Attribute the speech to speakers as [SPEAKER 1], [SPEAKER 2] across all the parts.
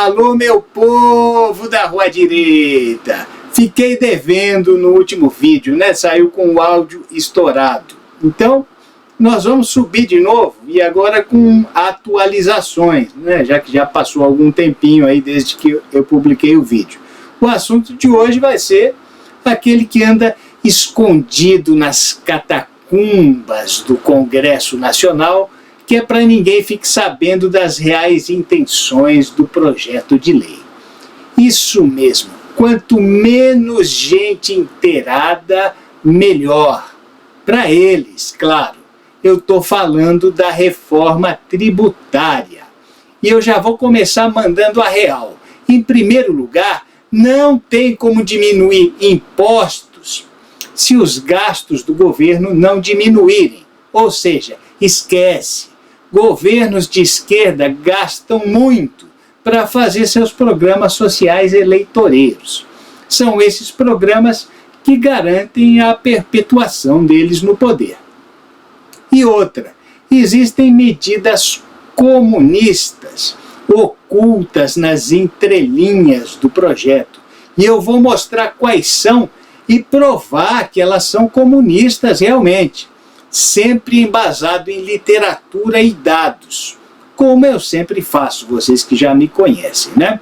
[SPEAKER 1] Alô, meu povo da Rua Direita! Fiquei devendo no último vídeo, né? Saiu com o áudio estourado. Então, nós vamos subir de novo e agora com atualizações, né? Já que já passou algum tempinho aí desde que eu publiquei o vídeo. O assunto de hoje vai ser aquele que anda escondido nas catacumbas do Congresso Nacional, que é para ninguém fique sabendo das reais intenções do projeto de lei. Isso mesmo, quanto menos gente inteirada, melhor. Para eles, claro. Eu estou falando da reforma tributária. E eu já vou começar mandando a real. Em primeiro lugar, não tem como diminuir impostos se os gastos do governo não diminuírem. Ou seja, esquece. Governos de esquerda gastam muito para fazer seus programas sociais eleitoreiros. São esses programas que garantem a perpetuação deles no poder. E outra, existem medidas comunistas ocultas nas entrelinhas do projeto. E eu vou mostrar quais são e provar que elas são comunistas realmente. Sempre embasado em literatura e dados, como eu sempre faço, vocês que já me conhecem, né?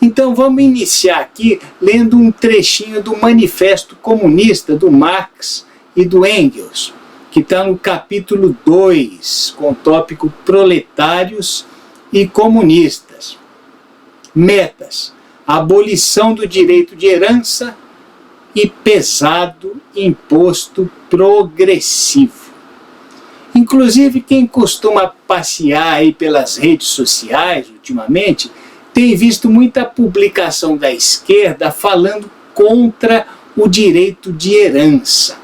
[SPEAKER 1] Então vamos iniciar aqui lendo um trechinho do Manifesto Comunista do Marx e do Engels, que está no capítulo 2, com o tópico Proletários e Comunistas. Metas: abolição do direito de herança e pesado imposto progressivo. Inclusive, quem costuma passear aí pelas redes sociais ultimamente, tem visto muita publicação da esquerda falando contra o direito de herança.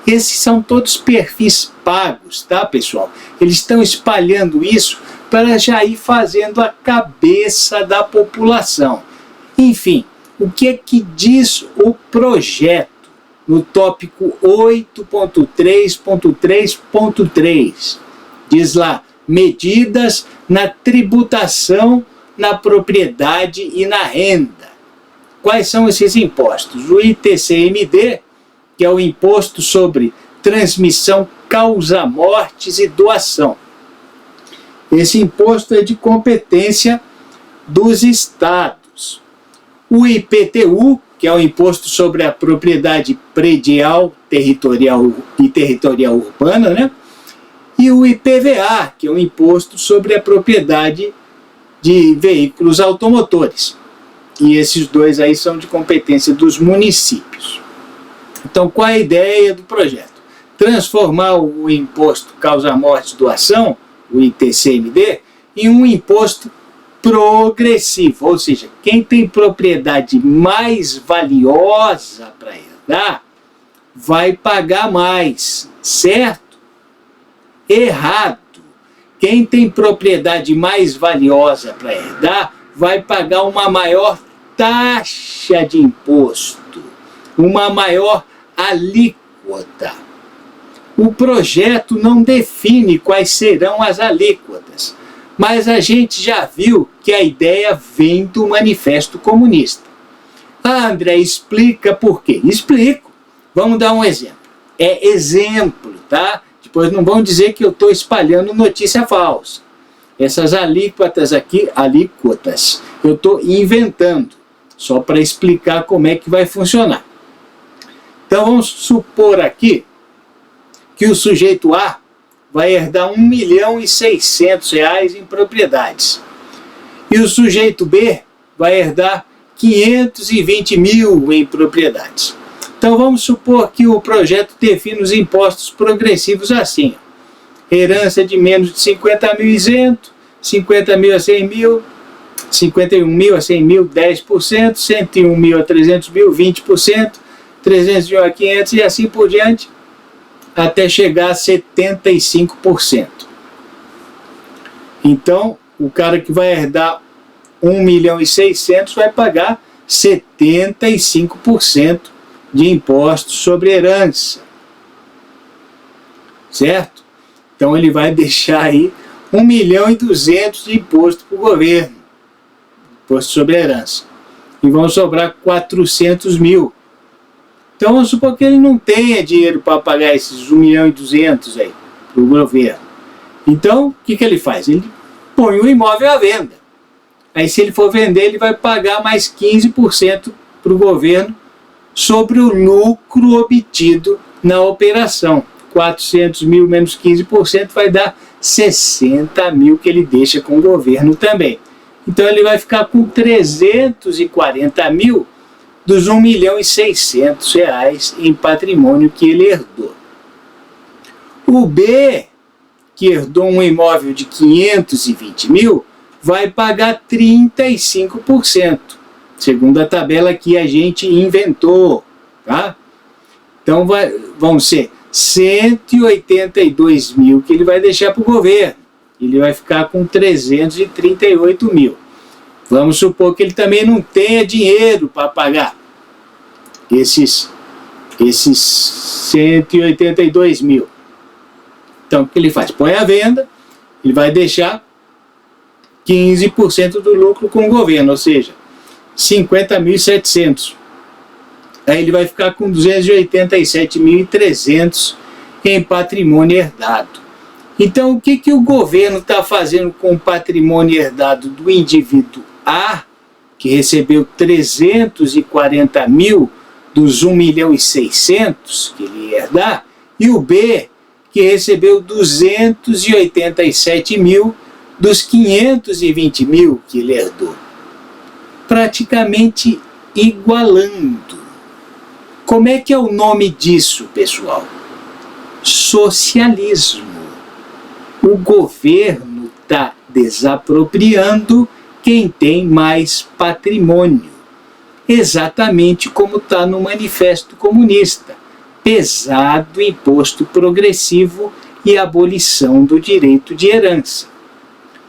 [SPEAKER 1] Esses são todos perfis pagos, tá, pessoal? Eles estão espalhando isso para já ir fazendo a cabeça da população. Enfim, o que é que diz o projeto no tópico 8.3.3.3? Diz lá, medidas na tributação, na propriedade e na renda. Quais são esses impostos? O ITCMD, que é o Imposto sobre Transmissão, Causa-Mortes e Doação. Esse imposto é de competência dos estados. O IPTU, que é o Imposto sobre a Propriedade Predial, Territorial e Territorial Urbana, né? E o IPVA, que é o Imposto sobre a Propriedade de Veículos Automotores. E esses dois aí são de competência dos municípios. Então, qual é a ideia do projeto? Transformar o Imposto Causa-Mortes e Doação, o ITCMD, em um imposto progressivo, ou seja, quem tem propriedade mais valiosa para herdar vai pagar mais, certo? Errado. Quem tem propriedade mais valiosa para herdar vai pagar uma maior taxa de imposto, uma maior alíquota. O projeto não define quais serão as alíquotas, mas a gente já viu que a ideia vem do Manifesto Comunista. Ah, André, explica por quê? Explico. Vamos dar um exemplo. É exemplo, tá? Depois não vão dizer que eu estou espalhando notícia falsa. Essas alíquotas aqui, eu estou inventando, só para explicar como é que vai funcionar. Então vamos supor aqui que o sujeito A vai herdar R$1.600.000 em propriedades. E o sujeito B vai herdar 520 mil em propriedades. Então vamos supor que o projeto define os impostos progressivos assim. Herança de menos de 50 mil isento, 50 mil a 100 mil, 51 mil a 100 mil, 10%, 101 mil a 300 mil, 20%, 300 mil a 500 e assim por diante, até chegar a 75%. Então, o cara que vai herdar 1.600.000 vai pagar 75% de impostos sobre herança. Certo? Então ele vai deixar aí 1.200.000 de imposto para o governo. imposto sobre herança. E vão sobrar 400 mil. Então vamos supor que ele não tenha dinheiro para pagar esses 1.200.000 aí para o governo. Então, o que ele faz? Ele põe o imóvel à venda. Aí se ele for vender, ele vai pagar mais 15% para o governo sobre o lucro obtido na operação. 400 mil menos 15% vai dar 60 mil que ele deixa com o governo também. Então ele vai ficar com 340 mil dos 1.600.000 em patrimônio que ele herdou. O B, que herdou um imóvel de 520 mil, vai pagar 35%, segundo a tabela que a gente inventou. Tá? Então vão ser 182 mil que ele vai deixar para o governo. Ele vai ficar com 338 mil. Vamos supor que ele também não tenha dinheiro para pagar esses 182 mil. Então o que ele faz? Põe à venda, ele vai deixar 15% do lucro com o governo, ou seja, 50.700. Aí ele vai ficar com 287.300 em patrimônio herdado. Então, o que o governo está fazendo com o patrimônio herdado do indivíduo A, que recebeu 340 mil dos 1.600.000 que ele ia herdar, e o B, que recebeu 287 mil dos 520 mil que ele herdou? Praticamente igualando. Como é que é o nome disso, pessoal? Socialismo. O governo está desapropriando quem tem mais patrimônio. Exatamente como está no Manifesto Comunista. Pesado imposto progressivo e abolição do direito de herança.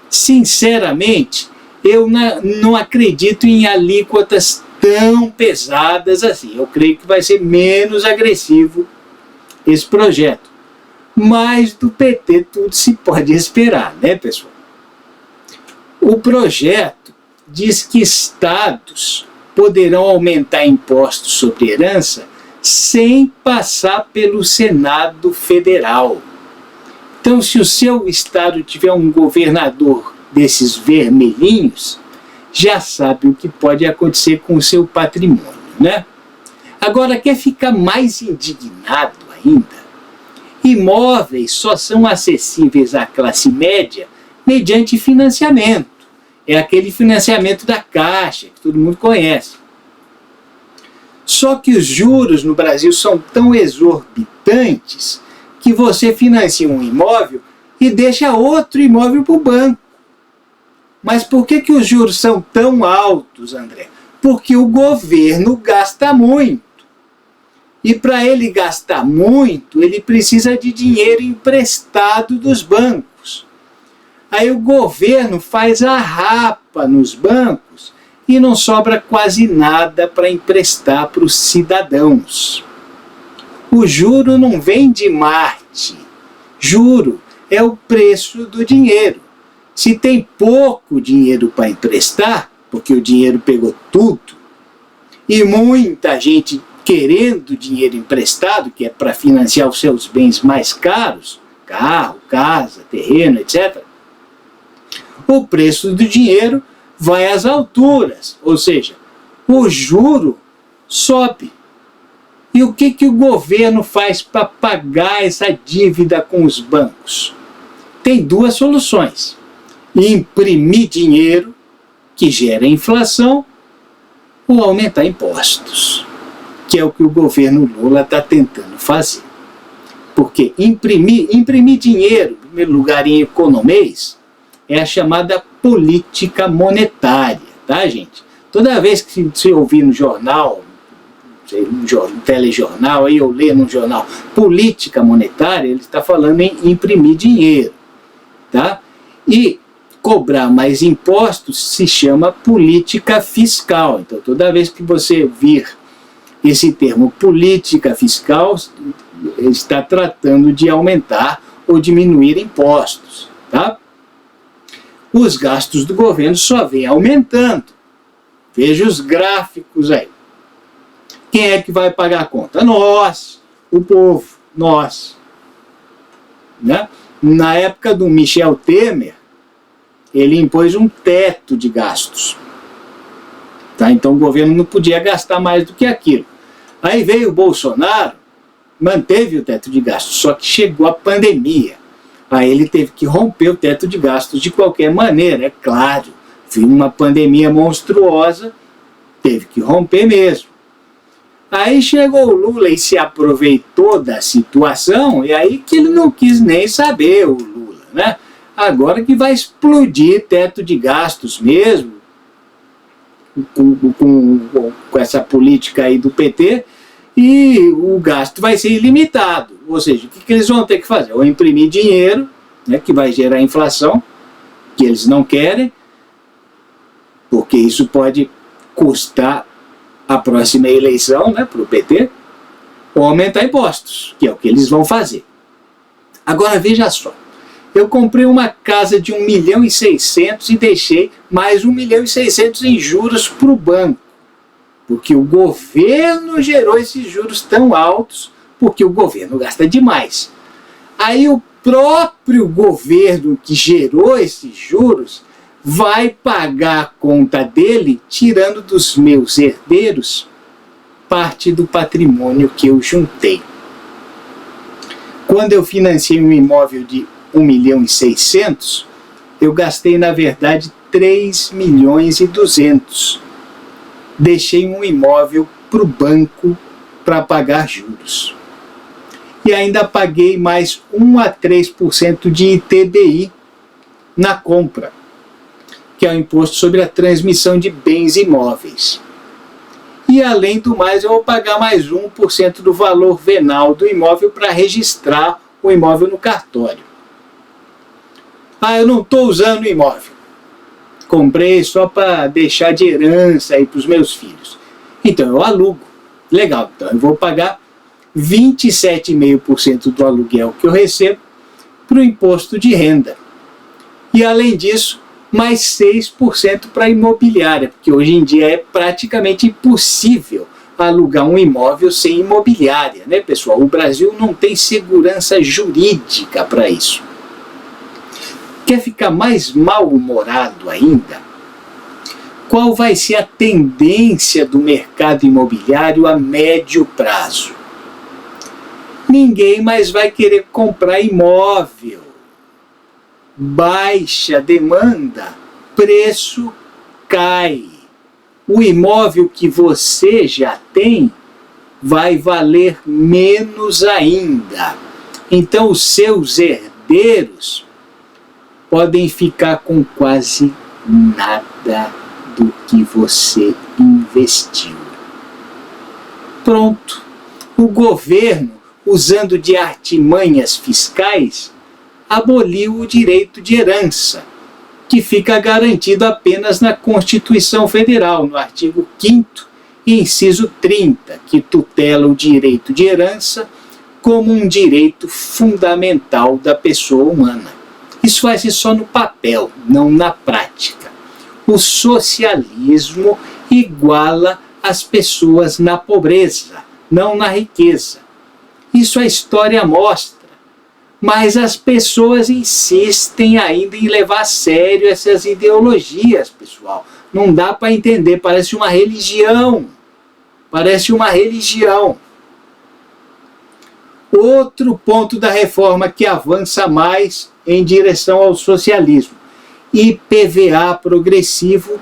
[SPEAKER 1] Sinceramente, eu não acredito em alíquotas tão pesadas assim. Eu creio que vai ser menos agressivo esse projeto. Mas do PT tudo se pode esperar, né, pessoal? O projeto diz que estados poderão aumentar impostos sobre herança sem passar pelo Senado Federal. Então, se o seu estado tiver um governador desses vermelhinhos, já sabe o que pode acontecer com o seu patrimônio, né? Agora, quer ficar mais indignado ainda? Imóveis só são acessíveis à classe média mediante financiamento. É aquele financiamento da Caixa, que todo mundo conhece. Só que os juros no Brasil são tão exorbitantes que você financia um imóvel e deixa outro imóvel para o banco. Mas por que os juros são tão altos, André? Porque o governo gasta muito. E para ele gastar muito, ele precisa de dinheiro emprestado dos bancos. Aí o governo faz a rapa nos bancos e não sobra quase nada para emprestar para os cidadãos. O juro não vem de Marte. Juro é o preço do dinheiro. Se tem pouco dinheiro para emprestar, porque o dinheiro pegou tudo, e muita gente querendo dinheiro emprestado, que é para financiar os seus bens mais caros, carro, casa, terreno, etc., o preço do dinheiro vai às alturas, ou seja, o juro sobe. E o que o governo faz para pagar essa dívida com os bancos? Tem duas soluções: imprimir dinheiro, que gera inflação, ou aumentar impostos, que é o que o governo Lula está tentando fazer. Porque imprimir dinheiro, em primeiro lugar em economês, é a chamada política monetária, tá, gente? Toda vez que você ouvir no jornal, no telejornal, aí eu ler no jornal, política monetária, ele está falando em imprimir dinheiro, tá? E cobrar mais impostos se chama política fiscal. Então, toda vez que você vir esse termo política fiscal, está tratando de aumentar ou diminuir impostos, tá? Os gastos do governo só vêm aumentando. Veja os gráficos aí. Quem é que vai pagar a conta? Nós, o povo, nós. Né? Na época do Michel Temer, ele impôs um teto de gastos. Tá? Então o governo não podia gastar mais do que aquilo. Aí veio o Bolsonaro, manteve o teto de gastos, só que chegou a pandemia. Aí ele teve que romper o teto de gastos de qualquer maneira, é claro. Viu uma pandemia monstruosa, teve que romper mesmo. Aí chegou o Lula e se aproveitou da situação, e aí que ele não quis nem saber, o Lula, né? Agora que vai explodir teto de gastos mesmo, com essa política aí do PT, e o gasto vai ser ilimitado. Ou seja, o que eles vão ter que fazer? Ou imprimir dinheiro, né, que vai gerar inflação, que eles não querem, porque isso pode custar a próxima eleição, né, para o PT, ou aumentar impostos, que é o que eles vão fazer. Agora veja só, eu comprei uma casa de 1.600.000 e deixei mais 1.600.000 em juros para o banco, porque o governo gerou esses juros tão altos, porque o governo gasta demais. Aí o próprio governo que gerou esses juros vai pagar a conta dele, tirando dos meus herdeiros parte do patrimônio que eu juntei. Quando eu financiei um imóvel de 1.600.000, eu gastei, na verdade, 3.200.000. Deixei um imóvel para o banco para pagar juros. E ainda paguei mais 1 a 3% de ITBI na compra, que é o Imposto sobre a Transmissão de Bens Imóveis. E, além do mais, eu vou pagar mais 1% do valor venal do imóvel para registrar o imóvel no cartório. Ah, eu não estou usando o imóvel. Comprei só para deixar de herança aí para os meus filhos. Então eu alugo. Legal, então eu vou pagar 27,5% do aluguel que eu recebo para o imposto de renda. E, além disso, mais 6% para a imobiliária, porque hoje em dia é praticamente impossível alugar um imóvel sem imobiliária, né, pessoal? O Brasil não tem segurança jurídica para isso. Quer ficar mais mal-humorado ainda? Qual vai ser a tendência do mercado imobiliário a médio prazo? Ninguém mais vai querer comprar imóvel. Baixa demanda, preço cai. O imóvel que você já tem vai valer menos ainda. Então os seus herdeiros podem ficar com quase nada do que você investiu. Pronto. O governo, usando de artimanhas fiscais, aboliu o direito de herança, que fica garantido apenas na Constituição Federal, no artigo 5º, inciso 30, que tutela o direito de herança como um direito fundamental da pessoa humana. Isso vai ser só no papel, não na prática. O socialismo iguala as pessoas na pobreza, não na riqueza. Isso a história mostra. Mas as pessoas insistem ainda em levar a sério essas ideologias, pessoal. Não dá para entender, parece uma religião. Parece uma religião. Outro ponto da reforma que avança mais em direção ao socialismo: IPVA progressivo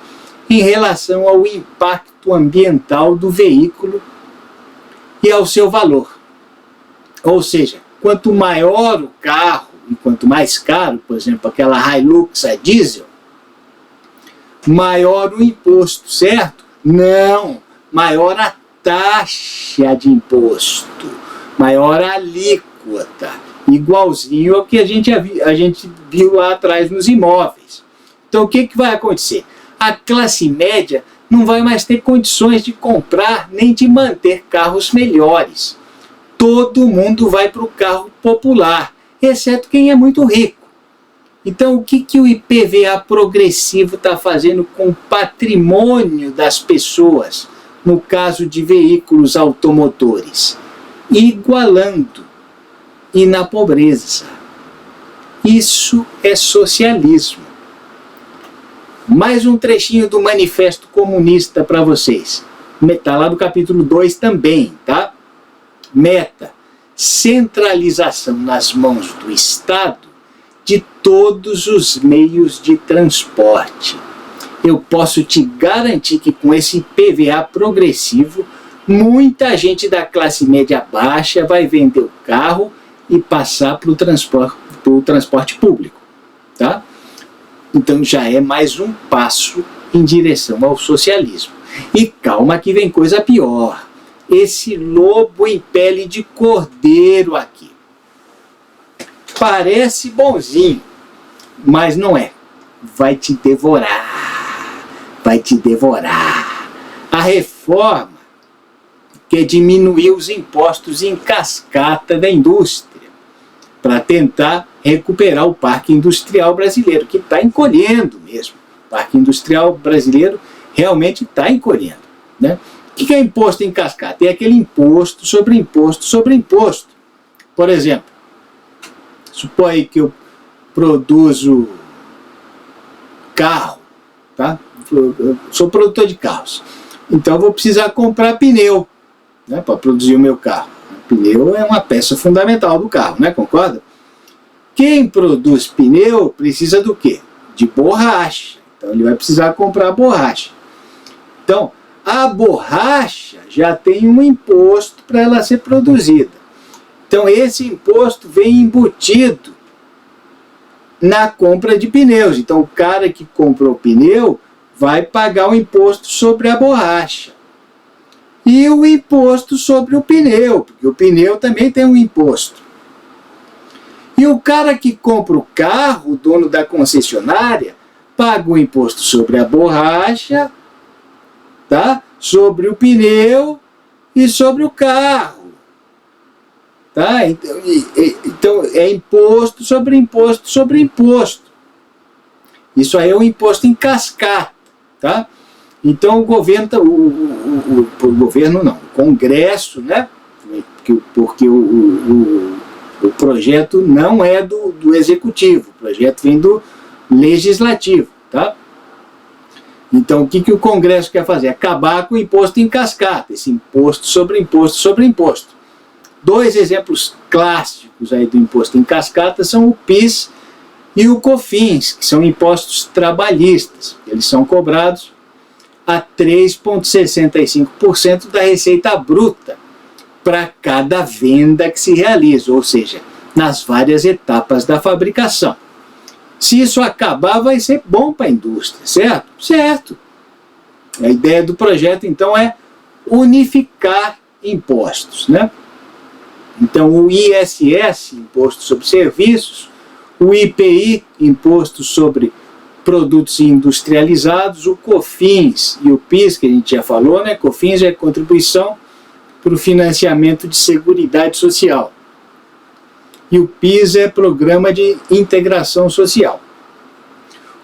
[SPEAKER 1] em relação ao impacto ambiental do veículo e ao seu valor. Ou seja, quanto maior o carro e quanto mais caro, por exemplo, aquela Hilux a diesel, maior o imposto, certo? Não, maior a taxa de imposto, maior a alíquota, igualzinho ao que a gente viu lá atrás nos imóveis. Então o que vai acontecer? A classe média não vai mais ter condições de comprar nem de manter carros melhores. Todo mundo vai para o carro popular, exceto quem é muito rico. Então, o que o IPVA progressivo está fazendo com o patrimônio das pessoas, no caso de veículos automotores? Igualando e na pobreza. Isso é socialismo. Mais um trechinho do Manifesto Comunista para vocês. Está lá no capítulo 2 também, tá? Meta: centralização nas mãos do Estado de todos os meios de transporte. Eu posso te garantir que com esse IPVA progressivo, muita gente da classe média baixa vai vender o carro e passar para o transporte público, tá? Então já é mais um passo em direção ao socialismo. E calma que vem coisa pior. Esse lobo em pele de cordeiro aqui parece bonzinho, mas não é. Vai te devorar. Vai te devorar. A reforma quer diminuir os impostos em cascata da indústria para tentar recuperar o parque industrial brasileiro, que está encolhendo mesmo. O parque industrial brasileiro realmente está encolhendo, né? O que é imposto em cascata? É aquele imposto sobre imposto sobre imposto. Por exemplo, suponha que eu produzo carro, tá? Eu sou produtor de carros. Então eu vou precisar comprar pneu, né, para produzir o meu carro. O pneu é uma peça fundamental do carro, né? Concorda? Quem produz pneu precisa do quê? De borracha. Então ele vai precisar comprar borracha. Então, a borracha já tem um imposto para ela ser produzida. Então esse imposto vem embutido na compra de pneus. Então o cara que comprou o pneu vai pagar o imposto sobre a borracha. E o imposto sobre o pneu, porque o pneu também tem um imposto. E o cara que compra o carro, o dono da concessionária, paga o imposto sobre a borracha, tá? Sobre o pneu e sobre o carro. Tá? Então é imposto sobre imposto sobre imposto. Isso aí é um imposto em cascata. Tá? Então o governo, o governo não, o Congresso, né? Porque o projeto não é do Executivo, o projeto vem do Legislativo. Tá? Então o que o Congresso quer fazer? Acabar com o imposto em cascata, esse imposto sobre imposto sobre imposto. Dois exemplos clássicos aí do imposto em cascata são o PIS e o COFINS, que são impostos trabalhistas. Eles são cobrados a 3,65% da receita bruta para cada venda que se realiza, ou seja, nas várias etapas da fabricação. Se isso acabar, vai ser bom para a indústria, certo? Certo. A ideia do projeto, então, é unificar impostos, né? Então, o ISS, Imposto sobre Serviços, o IPI, Imposto sobre Produtos Industrializados, o COFINS e o PIS, que a gente já falou, né? COFINS é Contribuição para o Financiamento de Seguridade Social. E o PIS é Programa de Integração Social.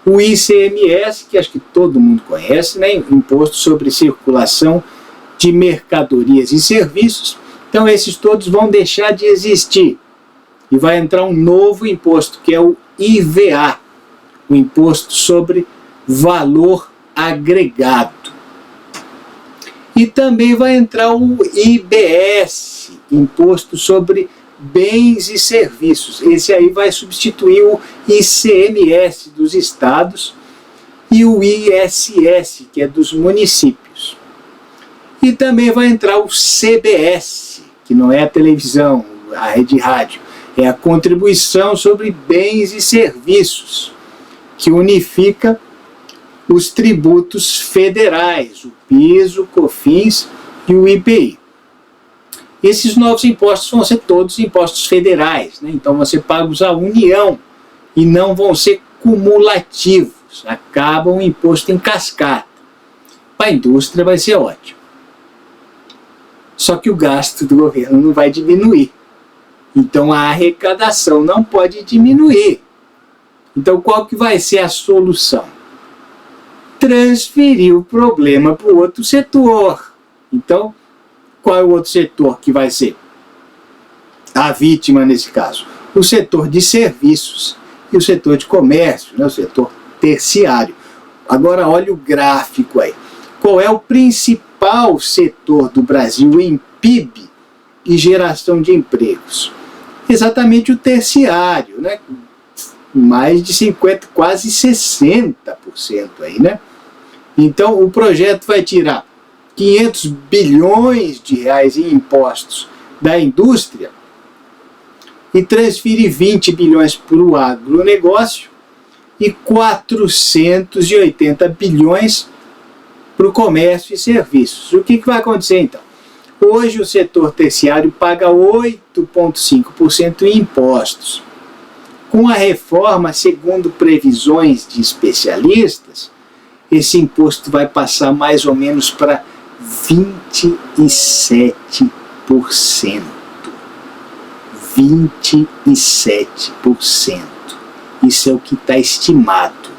[SPEAKER 1] O ICMS, que acho que todo mundo conhece, né? Imposto sobre Circulação de Mercadorias e Serviços. Então esses todos vão deixar de existir e vai entrar um novo imposto, que é o IVA, o Imposto sobre Valor Agregado. E também vai entrar o IBS, Imposto sobre Bens e Serviços. Esse aí vai substituir o ICMS dos estados e o ISS, que é dos municípios. E também vai entrar o CBS, que não é a televisão, a rede rádio, é a Contribuição sobre Bens e Serviços, que unifica os tributos federais, o PIS, o COFINS e o IPI. Esses novos impostos vão ser todos impostos federais, né? Então você paga a União e não vão ser cumulativos, acabam o imposto em cascata. Para a indústria vai ser ótimo. Só que o gasto do governo não vai diminuir. Então a arrecadação não pode diminuir. Então, qual que vai ser a solução? Transferir o problema para o outro setor. Então, qual é o outro setor que vai ser a vítima nesse caso? O setor de serviços e o setor de comércio, né? O setor terciário. Agora, olha o gráfico aí. Qual é o principal setor do Brasil em PIB e geração de empregos? Exatamente o terciário, né? Mais de 50%, quase 60% aí, né? Então, o projeto vai tirar 500 bilhões de reais em impostos da indústria e transferir 20 bilhões para o agronegócio e 480 bilhões para o comércio e serviços. O que vai acontecer, então? Hoje, o setor terciário paga 8,5% em impostos. Com a reforma, segundo previsões de especialistas, esse imposto vai passar mais ou menos para 27%. 27%. Isso é o que está estimado.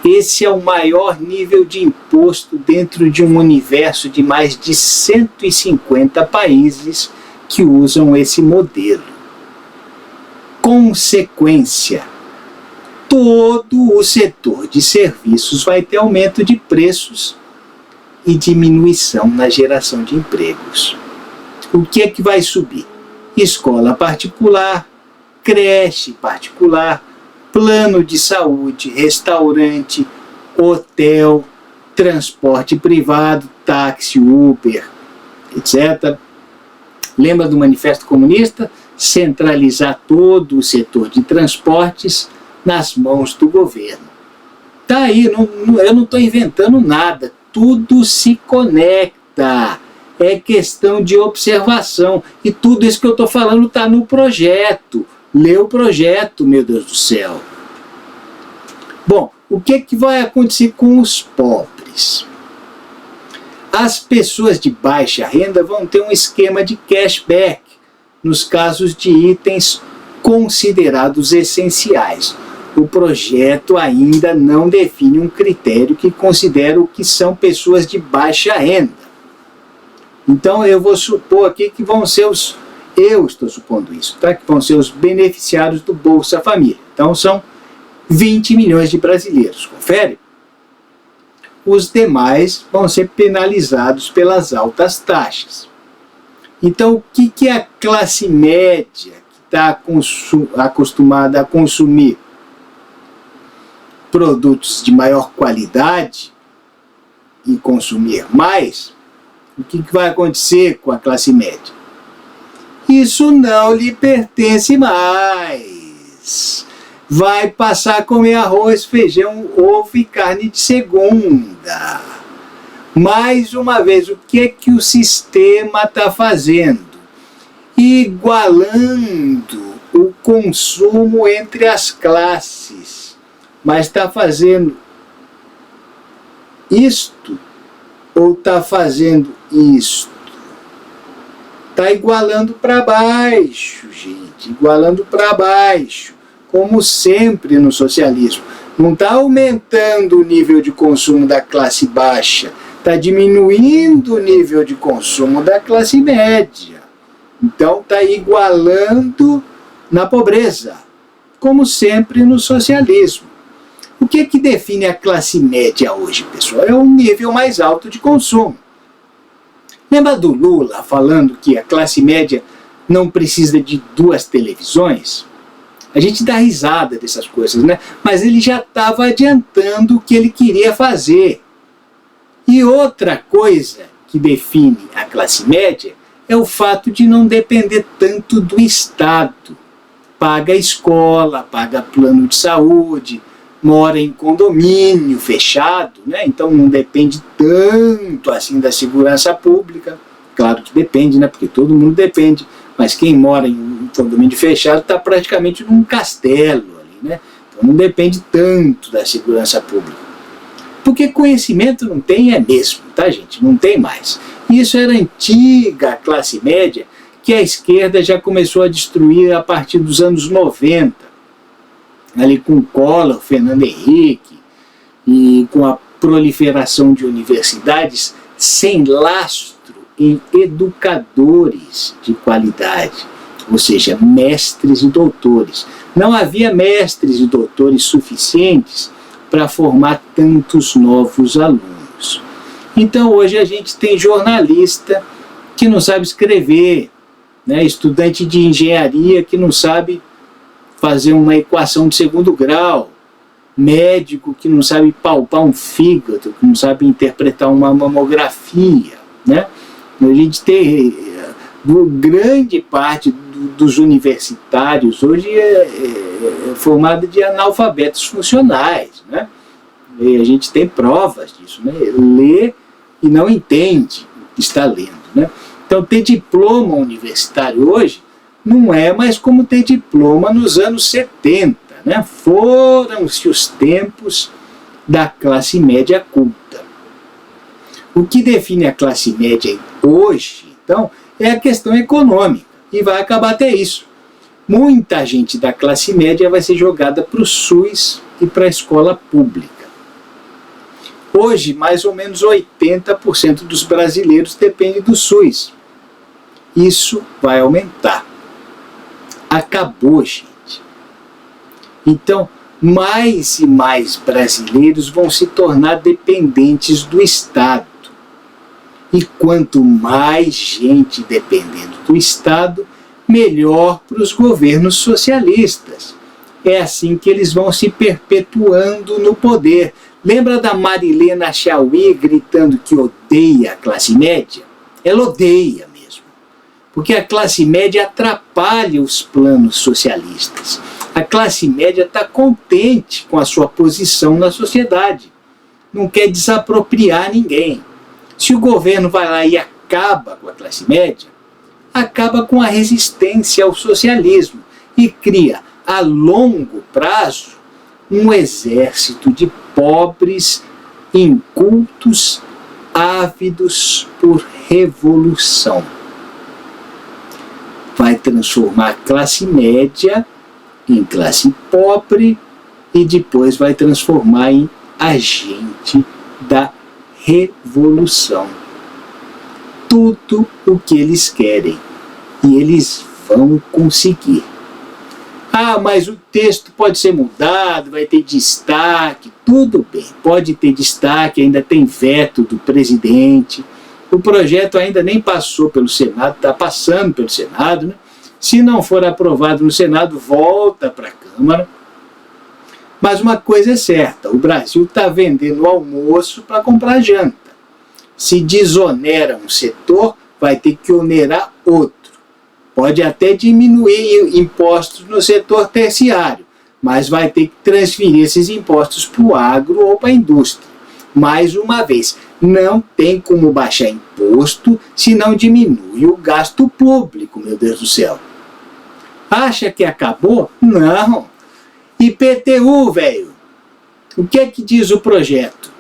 [SPEAKER 1] Esse é o maior nível de imposto dentro de um universo de mais de 150 países que usam esse modelo. Consequência: todo o setor de serviços vai ter aumento de preços e diminuição na geração de empregos. O que é que vai subir? Escola particular, creche particular, plano de saúde, restaurante, hotel, transporte privado, táxi, Uber, etc. Lembra do Manifesto Comunista? Centralizar todo o setor de transportes nas mãos do governo. Tá aí, eu não estou inventando nada, tudo se conecta. É questão de observação. E tudo isso que eu estou falando está no projeto. Lê o projeto, meu Deus do céu. Bom, o que vai acontecer com os pobres? As pessoas de baixa renda vão ter um esquema de cashback nos casos de itens considerados essenciais. O projeto ainda não define um critério que considera o que são pessoas de baixa renda. Então, eu vou supor aqui que vão ser eu estou supondo isso, tá? Que vão ser os beneficiários do Bolsa Família. Então, são 20 milhões de brasileiros. Confere? Os demais vão ser penalizados pelas altas taxas. Então, o que a classe média, que está acostumada a consumir produtos de maior qualidade e consumir mais, o que vai acontecer com a classe média? Isso não lhe pertence mais. Vai passar a comer arroz, feijão, ovo e carne de segunda. Mais uma vez, o que é que o sistema está fazendo? Igualando o consumo entre as classes. Mas está fazendo isto ou está fazendo isto? Está igualando para baixo, gente. Igualando para baixo. Como sempre no socialismo. Não está aumentando o nível de consumo da classe baixa. Está diminuindo o nível de consumo da classe média. Então está igualando na pobreza. Como sempre no socialismo. O que define a classe média hoje, pessoal? É um nível mais alto de consumo. Lembra do Lula falando que a classe média não precisa de 2 televisões? A gente dá risada dessas coisas, né? Mas ele já estava adiantando o que ele queria fazer. E outra coisa que define a classe média é o fato de não depender tanto do Estado. Paga escola, paga plano de saúde, mora em condomínio fechado, né? Então não depende tanto assim da segurança pública. Claro que depende, né? Porque todo mundo depende. Mas quem mora em um condomínio fechado está praticamente num castelo ali, né? Então não depende tanto da segurança pública. Porque conhecimento não tem é mesmo, tá, gente? Não tem mais. Isso era a antiga classe média que a esquerda já começou a destruir a partir dos anos 90. ali com Collor, Fernando Henrique, e com a proliferação de universidades, sem lastro em educadores de qualidade, ou seja, mestres e doutores. Não havia mestres e doutores suficientes para formar tantos novos alunos. Então hoje a gente tem jornalista que não sabe escrever, né? Estudante de engenharia que não sabe fazer uma equação de segundo grau, médico que não sabe palpar um fígado, que não sabe interpretar uma mamografia, né? A gente tem grande parte dos universitários hoje é formada de analfabetos funcionais, né? E a gente tem provas disso, né? Lê e não entende o que está lendo, né? Então ter diploma universitário hoje não é mais como ter diploma nos anos 70, né? Foram-se os tempos da classe média culta. O que define a classe média hoje, então, é a questão econômica, e vai acabar até isso. Muita gente da classe média vai ser jogada para o SUS e para a escola pública. Hoje, mais ou menos 80% dos brasileiros dependem do SUS. Isso vai aumentar. Acabou, gente. Então, mais e mais brasileiros vão se tornar dependentes do Estado. E quanto mais gente dependendo do Estado, melhor para os governos socialistas. É assim que eles vão se perpetuando no poder. Lembra da Marilena Chauí gritando que odeia a classe média? Ela odeia mesmo. Porque a classe média atrapalha os planos socialistas. A classe média está contente com a sua posição na sociedade. Não quer desapropriar ninguém. Se o governo vai lá e acaba com a classe média, acaba com a resistência ao socialismo e cria, a longo prazo, um exército de pobres, incultos, ávidos por revolução. Vai transformar a classe média em classe pobre e depois vai transformar em agente da revolução. Tudo o que eles querem. E eles vão conseguir. Ah, mas o texto pode ser mudado, vai ter destaque. Tudo bem, pode ter destaque, ainda tem veto do presidente. O projeto ainda nem passou pelo Senado, está passando pelo Senado, né? Se não for aprovado no Senado, volta para a Câmara. Mas uma coisa é certa, o Brasil está vendendo almoço para comprar janta. Se desonera um setor, vai ter que onerar outro. Pode até diminuir impostos no setor terciário, mas vai ter que transferir esses impostos para o agro ou para a indústria. Mais uma vez, não tem como baixar imposto se não diminui o gasto público, meu Deus do céu. Acha que acabou? Não. IPTU, velho. O que é que diz o projeto?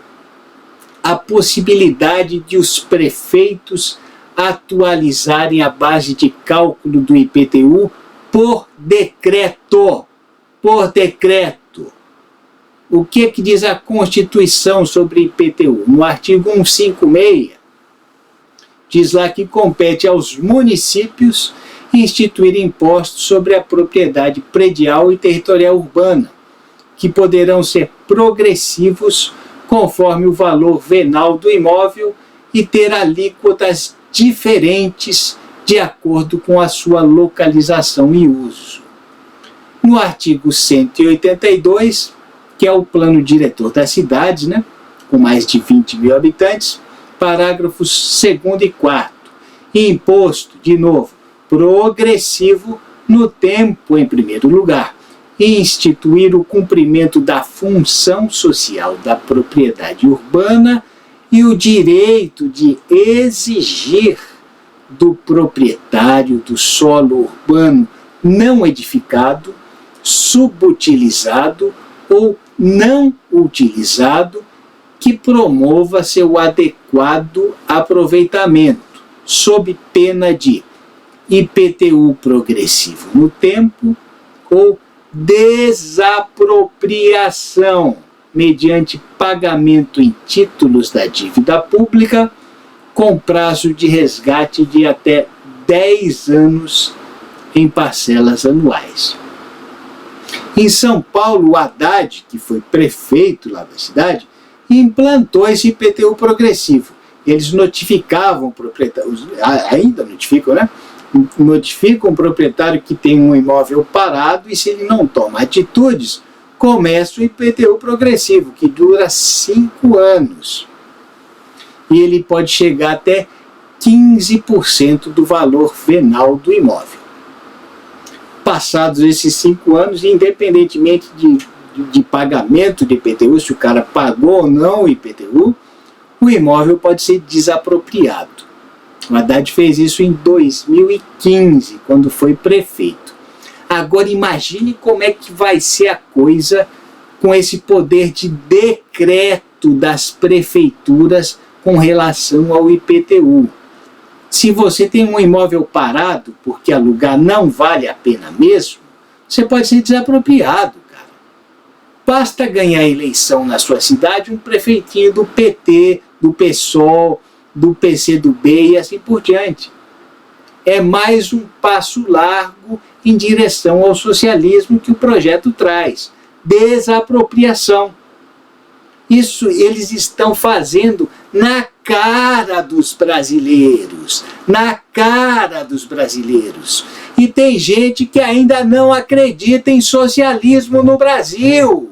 [SPEAKER 1] A possibilidade de os prefeitos atualizarem a base de cálculo do IPTU por decreto. Por decreto. O que é que diz a Constituição sobre IPTU? No artigo 156, diz lá que compete aos municípios instituir impostos sobre a propriedade predial e territorial urbana, que poderão ser progressivos conforme o valor venal do imóvel e ter alíquotas diferentes de acordo com a sua localização e uso. No artigo 182, que é o plano diretor das cidades, né, com mais de 20 mil habitantes, parágrafos 2º e 4º, imposto, de novo, progressivo no tempo em primeiro lugar, e instituir o cumprimento da função social da propriedade urbana e o direito de exigir do proprietário do solo urbano não edificado, subutilizado ou não utilizado que promova seu adequado aproveitamento, sob pena de IPTU progressivo no tempo ou desapropriação mediante pagamento em títulos da dívida pública com prazo de resgate de até 10 anos em parcelas anuais. Em São Paulo, o Haddad, que foi prefeito lá da cidade, implantou esse IPTU progressivo. Eles notificavam o proprietário, ainda notificam, né? Notificam o proprietário que tem um imóvel parado e, se ele não toma atitudes, começa o IPTU progressivo, que dura 5 anos. E ele pode chegar até 15% do valor venal do imóvel. Passados esses 5 anos, independentemente de pagamento de IPTU, se o cara pagou ou não o IPTU, o imóvel pode ser desapropriado. O Haddad fez isso em 2015, quando foi prefeito. Agora imagine como é que vai ser a coisa com esse poder de decreto das prefeituras com relação ao IPTU. Se você tem um imóvel parado, porque alugar não vale a pena mesmo, você pode ser desapropriado, cara. Basta ganhar a eleição na sua cidade um prefeitinho do PT, do PSOL, do PCdoB e assim por diante. É mais um passo largo em direção ao socialismo que o projeto traz. Desapropriação. Isso eles estão fazendo na cara dos brasileiros. Na cara dos brasileiros. E tem gente que ainda não acredita em socialismo no Brasil.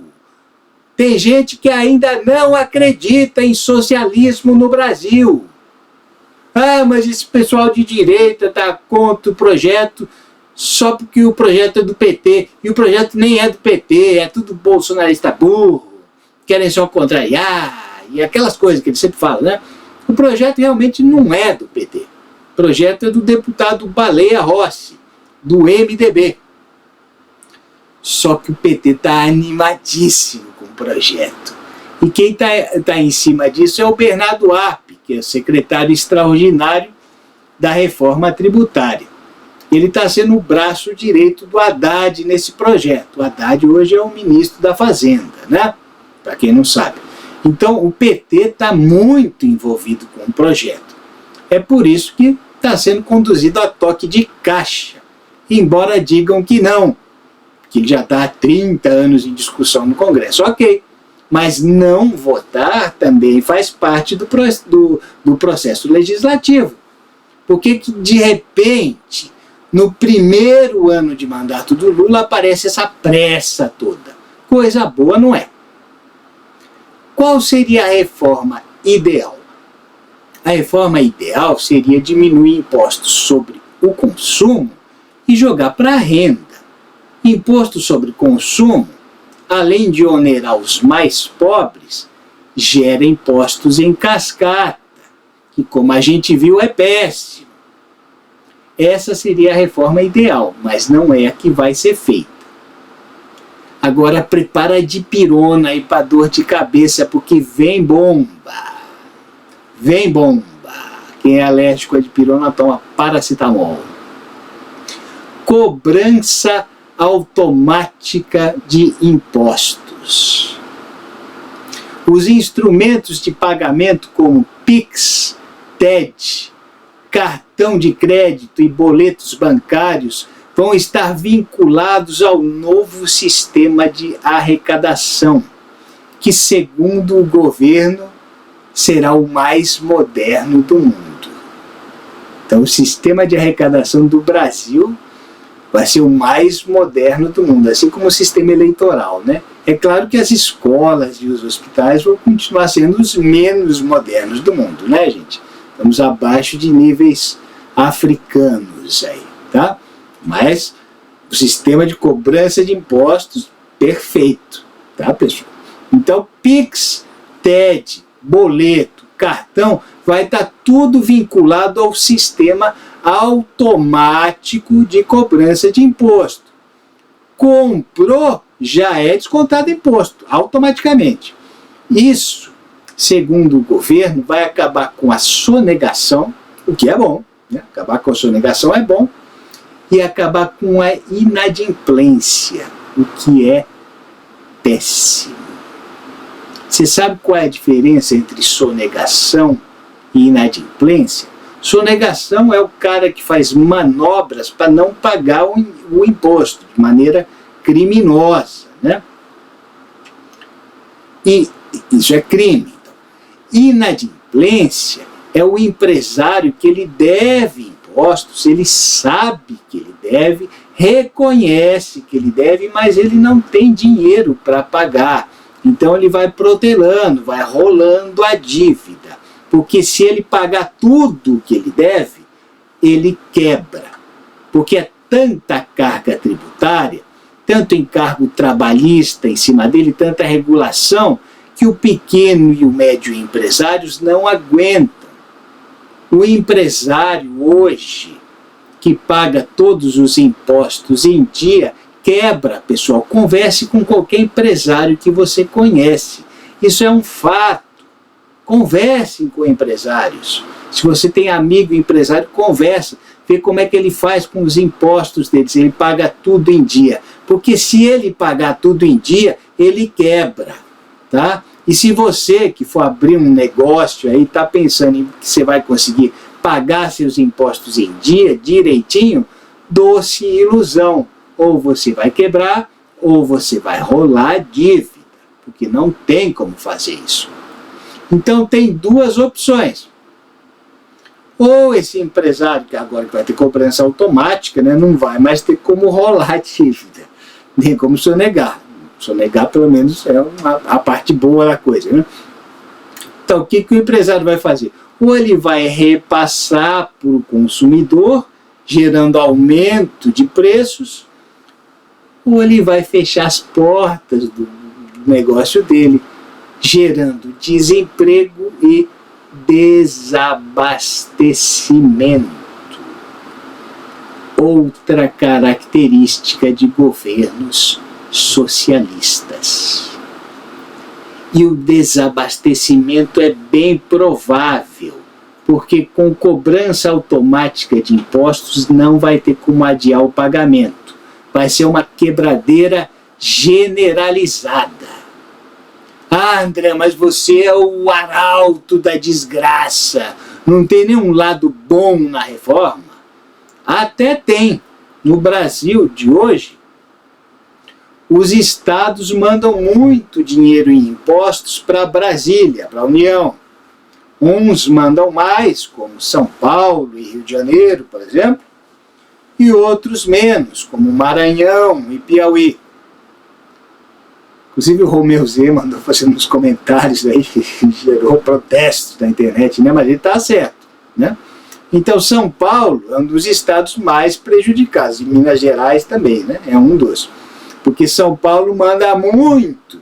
[SPEAKER 1] Tem gente que ainda não acredita em socialismo no Brasil. Ah, mas esse pessoal de direita está contra o projeto só porque o projeto é do PT. E o projeto nem é do PT, é tudo bolsonarista burro. Querem só contrariar, e aquelas coisas que ele sempre fala, né? O projeto realmente não é do PT. O projeto é do deputado Baleia Rossi, do MDB. Só que o PT está animadíssimo com o projeto. E quem tá em cima disso é o Bernardo Arpe, que é o secretário extraordinário da reforma tributária. Ele está sendo o braço direito do Haddad nesse projeto. O Haddad hoje é o ministro da Fazenda, né? Para quem não sabe. Então, o PT está muito envolvido com o projeto. É por isso que está sendo conduzido a toque de caixa, embora digam que não, que já está há 30 anos em discussão no Congresso. Ok, mas não votar também faz parte do processo legislativo. Porque que, de repente, no primeiro ano de mandato do Lula, aparece essa pressa toda? Coisa boa não é. Qual seria a reforma ideal? A reforma ideal seria diminuir impostos sobre o consumo e jogar para a renda. Imposto sobre consumo, além de onerar os mais pobres, gera impostos em cascata, que, como a gente viu, é péssimo. Essa seria a reforma ideal, mas não é a que vai ser feita. Agora prepara de pirona aí para dor de cabeça, porque vem bomba. Vem bomba. Quem é alérgico a dipirona toma paracetamol. Cobrança automática de impostos. Os instrumentos de pagamento como Pix, TED, cartão de crédito e boletos bancários vão estar vinculados ao novo sistema de arrecadação, que, segundo o governo, será o mais moderno do mundo. Então, o sistema de arrecadação do Brasil vai ser o mais moderno do mundo, assim como o sistema eleitoral, né? É claro que as escolas e os hospitais vão continuar sendo os menos modernos do mundo, né, gente? Estamos abaixo de níveis africanos aí, tá? Mas o sistema de cobrança de impostos, perfeito, tá, pessoal? Então, Pix, TED, boleto, cartão, vai estar tudo vinculado ao sistema automático de cobrança de imposto. Comprou, já é descontado imposto, automaticamente. Isso, segundo o governo, vai acabar com a sonegação, o que é bom, né? Acabar com a sonegação é bom, e acabar com a inadimplência. o que é péssimo. Você sabe qual é a diferença entre sonegação e inadimplência? Sonegação é o cara que faz manobras para não pagar o imposto de maneira criminosa, né? E isso é crime. Então. Inadimplência é o empresário que ele deve impostos, ele sabe que ele deve, reconhece que ele deve, mas ele não tem dinheiro para pagar. Então ele vai protelando, vai rolando a dívida. Porque se ele pagar tudo o que ele deve, ele quebra. Porque é tanta carga tributária, tanto encargo trabalhista em cima dele, tanta regulação, que o pequeno e o médio empresários não aguentam. O empresário hoje, que paga todos os impostos em dia, quebra, pessoal. Converse com qualquer empresário que você conhece. Isso é um fato. Conversem com empresários. Se você tem amigo empresário, conversa. Vê como é que ele faz com os impostos deles. Ele paga tudo em dia. Porque se ele pagar tudo em dia, ele quebra. Tá? E se você que for abrir um negócio aí, está pensando em que você vai conseguir pagar seus impostos em dia, direitinho, doce ilusão. Ou você vai quebrar, ou você vai rolar dívida. Porque não tem como fazer isso. Então tem duas opções. Ou esse empresário, que agora vai ter cobrança automática, né, não vai mais ter como rolar dívida, nem como sonegar. Sonegar, pelo menos, é a parte boa da coisa. Né? Então, o que o empresário vai fazer? Ou ele vai repassar para o consumidor, gerando aumento de preços, ou ele vai fechar as portas do negócio dele, gerando desemprego e desabastecimento. Outra característica de governos socialistas. E o desabastecimento é bem provável, porque com cobrança automática de impostos não vai ter como adiar o pagamento. Vai ser uma quebradeira generalizada. Ah, André, mas você é o arauto da desgraça. Não tem nenhum lado bom na reforma? Até tem. No Brasil de hoje, os estados mandam muito dinheiro em impostos para Brasília, para a União. Uns mandam mais, como São Paulo e Rio de Janeiro, por exemplo, e outros menos, como Maranhão e Piauí. Inclusive o Romeu Zema andou fazendo uns comentários aí que gerou protestos na internet, né? Mas ele está certo, né? Então São Paulo é um dos estados mais prejudicados, e Minas Gerais também, né? É um dos. Porque São Paulo manda muito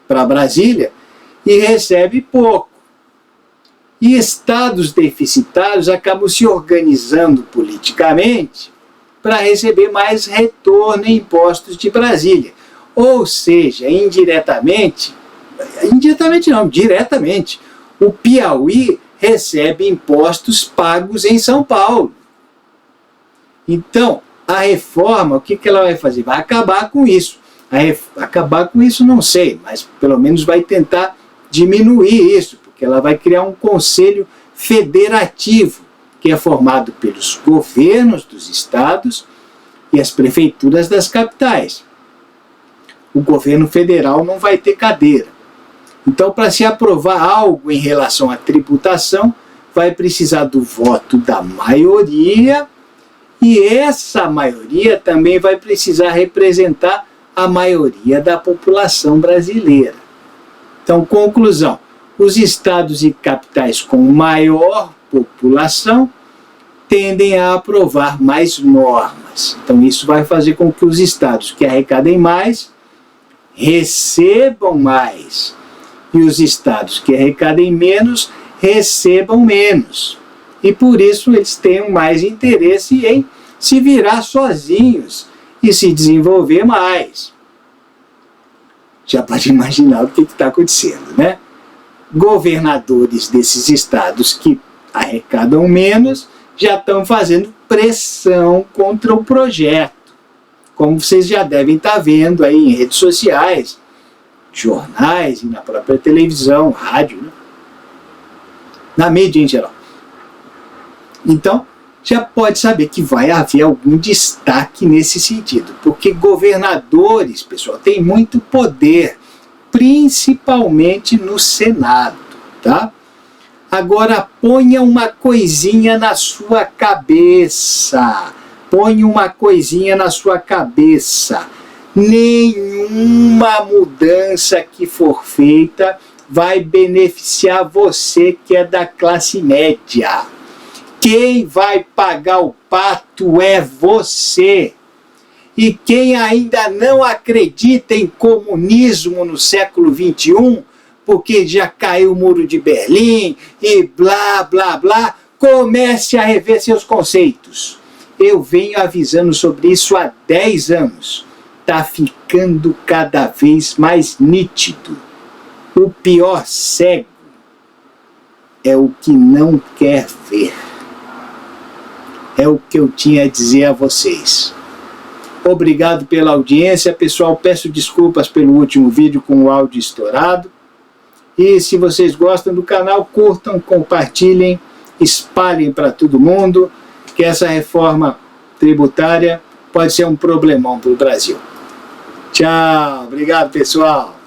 [SPEAKER 1] para Brasília e recebe pouco. E estados deficitários acabam se organizando politicamente para receber mais retorno em impostos de Brasília. Ou seja, indiretamente não, diretamente, o Piauí recebe impostos pagos em São Paulo. Então, a reforma, o que ela vai fazer? Vai acabar com isso. Acabar com isso não sei, mas pelo menos vai tentar diminuir isso, porque ela vai criar um conselho federativo, que é formado pelos governos dos estados e as prefeituras das capitais. O governo federal não vai ter cadeira. Então, para se aprovar algo em relação à tributação, vai precisar do voto da maioria, e essa maioria também vai precisar representar a maioria da população brasileira. Então, conclusão: os estados e capitais com maior população tendem a aprovar mais normas. Então, isso vai fazer com que os estados que arrecadem mais recebam mais, e os estados que arrecadem menos recebam menos. E por isso eles tenham mais interesse em se virar sozinhos e se desenvolver mais. Já pode imaginar o que está acontecendo, né? Governadores desses estados que arrecadam menos já estão fazendo pressão contra o projeto. como vocês já devem estar vendo aí em redes sociais, jornais e na própria televisão, rádio, né? Na mídia em geral. Então, já pode saber que vai haver algum destaque nesse sentido, porque governadores, pessoal, têm muito poder, principalmente no Senado, tá? Agora, ponha uma coisinha na sua cabeça, ponha uma coisinha na sua cabeça. Nenhuma mudança que for feita vai beneficiar você que é da classe média. Quem vai pagar o pato é você. E quem ainda não acredita em comunismo no século XXI, porque já caiu o Muro de Berlim e blá, blá, blá, comece a rever seus conceitos. Eu venho avisando sobre isso há 10 anos. Está ficando cada vez mais nítido. O pior cego é o que não quer ver. É o que eu tinha a dizer a vocês. Obrigado pela audiência, pessoal. Peço desculpas pelo último vídeo com o áudio estourado. E se vocês gostam do canal, curtam, compartilhem, espalhem para todo mundo, que essa reforma tributária pode ser um problemão para o Brasil. Tchau, obrigado pessoal.